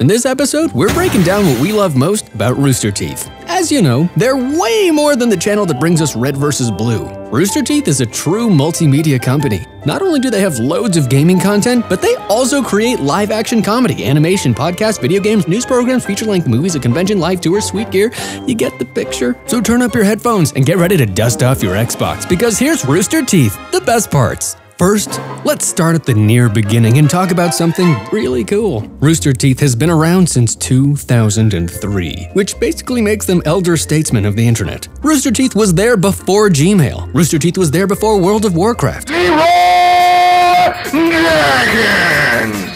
In this episode, we're breaking down what we love most about Rooster Teeth. As you know, they're way more than the channel that brings us Red vs. Blue. Rooster Teeth is a true multimedia company. Not only do they have loads of gaming content, but they also create live-action comedy, animation, podcasts, video games, news programs, feature-length movies, a convention, live tours, sweet gear. You get the picture. So turn up your headphones and get ready to dust off your Xbox, because here's Rooster Teeth, the best parts. First, let's start at the near beginning and talk about something really cool. Rooster Teeth has been around since 2003, which basically makes them elder statesmen of the internet. Rooster Teeth was there before Gmail. Rooster Teeth was there before World of Warcraft.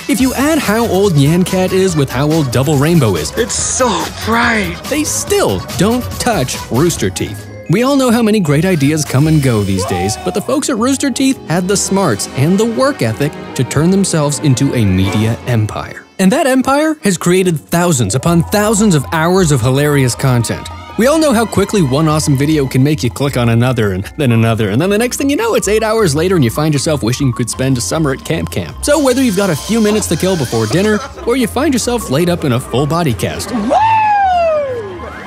If you add how old Nyan Cat is with how old Double Rainbow is, it's so bright. They still don't touch Rooster Teeth. We all know how many great ideas come and go these days, but the folks at Rooster Teeth had the smarts and the work ethic to turn themselves into a media empire. And that empire has created thousands upon thousands of hours of hilarious content. We all know how quickly one awesome video can make you click on another, and then the next thing you know, it's 8 hours later and you find yourself wishing you could spend a summer at camp. So whether you've got a few minutes to kill before dinner, or you find yourself laid up in a full body cast,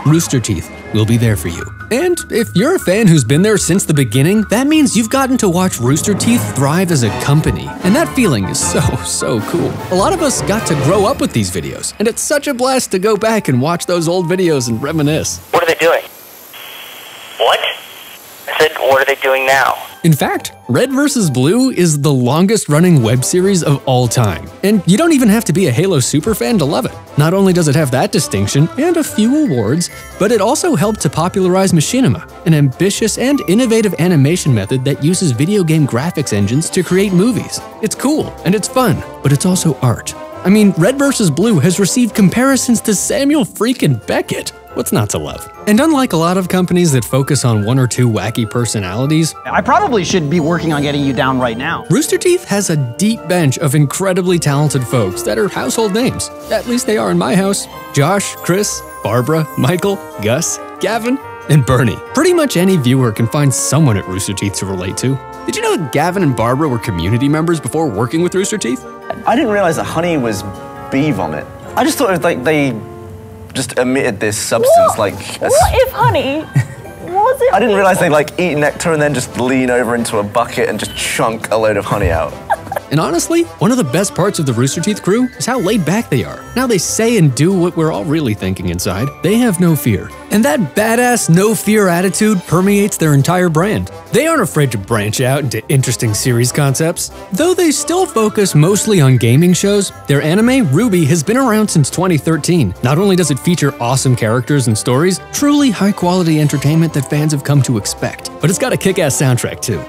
Rooster Teeth will be there for you. And if you're a fan who's been there since the beginning, that means you've gotten to watch Rooster Teeth thrive as a company. And that feeling is so cool. A lot of us got to grow up with these videos, and it's such a blast to go back and watch those old videos and reminisce. What are they doing? What? I said, what are they doing now? In fact, Red vs. Blue is the longest-running web series of all time, and you don't even have to be a Halo superfan to love it. Not only does it have that distinction and a few awards, but it also helped to popularize machinima, an ambitious and innovative animation method that uses video game graphics engines to create movies. It's cool and it's fun, but it's also art. I mean, Red vs. Blue has received comparisons to Samuel freaking Beckett. What's not to love? And unlike a lot of companies that focus on one or two wacky personalities, I probably should be working on getting you down right now. Rooster Teeth has a deep bench of incredibly talented folks that are household names. At least they are in my house. Josh, Chris, Barbara, Michael, Gus, Gavin, and Bernie. Pretty much any viewer can find someone at Rooster Teeth to relate to. Did you know that Gavin and Barbara were community members before working with Rooster Teeth? I didn't realize that honey was bee vomit. I just thought it was like they just emitted this substance. What if honey was it? I didn't realize they like eat nectar and then just lean over into a bucket and just chunk a load of honey out. And honestly, one of the best parts of the Rooster Teeth crew is how laid back they are. Now they say and do what we're all really thinking inside. They have no fear. And that badass, no-fear attitude permeates their entire brand. They aren't afraid to branch out into interesting series concepts. Though they still focus mostly on gaming shows, their anime, Ruby, has been around since 2013. Not only does it feature awesome characters and stories, truly high-quality entertainment that fans have come to expect, but it's got a kick-ass soundtrack too.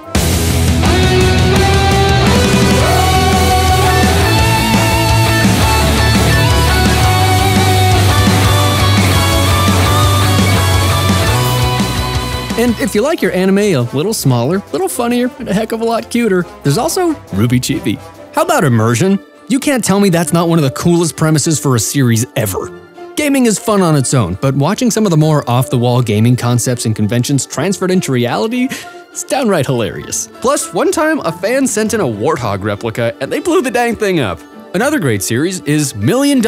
And if you like your anime a little smaller, a little funnier, and a heck of a lot cuter, there's also Ruby Chibi. How about Immersion? You can't tell me that's not one of the coolest premises for a series ever. Gaming is fun on its own, but watching some of the more off-the-wall gaming concepts and conventions transferred into reality, it's downright hilarious. Plus, one time a fan sent in a warthog replica and they blew the dang thing up. Another great series is $1 Million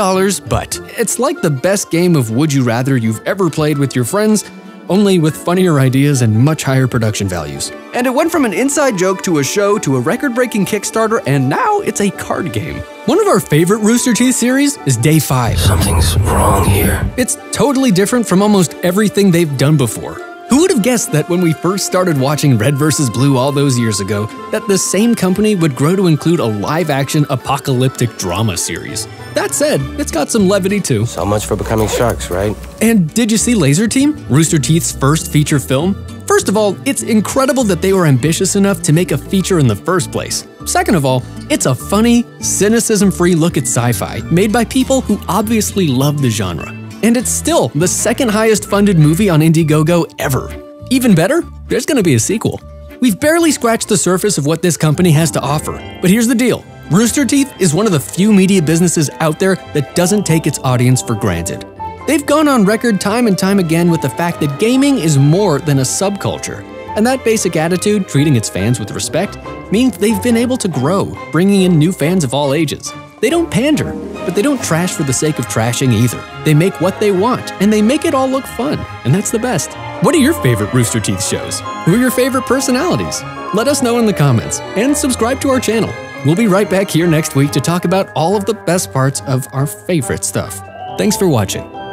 But. It's like the best game of Would You Rather you've ever played with your friends, only with funnier ideas and much higher production values. And it went from an inside joke to a show to a record-breaking Kickstarter, and now it's a card game. One of our favorite Rooster Teeth series is Day 5. Something's wrong here. It's totally different from almost everything they've done before. Who would have guessed that when we first started watching Red vs. Blue all those years ago, that the same company would grow to include a live-action apocalyptic drama series? That said, it's got some levity too. So much for becoming sharks, right? And did you see Laser Team, Rooster Teeth's first feature film? First of all, it's incredible that they were ambitious enough to make a feature in the first place. Second of all, it's a funny, cynicism-free look at sci-fi made by people who obviously love the genre. And it's still the second highest funded movie on Indiegogo ever. Even better, there's gonna be a sequel. We've barely scratched the surface of what this company has to offer, but here's the deal. Rooster Teeth is one of the few media businesses out there that doesn't take its audience for granted. They've gone on record time and time again with the fact that gaming is more than a subculture. And that basic attitude, treating its fans with respect, means they've been able to grow, bringing in new fans of all ages. They don't pander. But they don't trash for the sake of trashing either. They make what they want, and they make it all look fun, and that's the best. What are your favorite Rooster Teeth shows? Who are your favorite personalities? Let us know in the comments, and subscribe to our channel. We'll be right back here next week to talk about all of the best parts of our favorite stuff. Thanks for watching.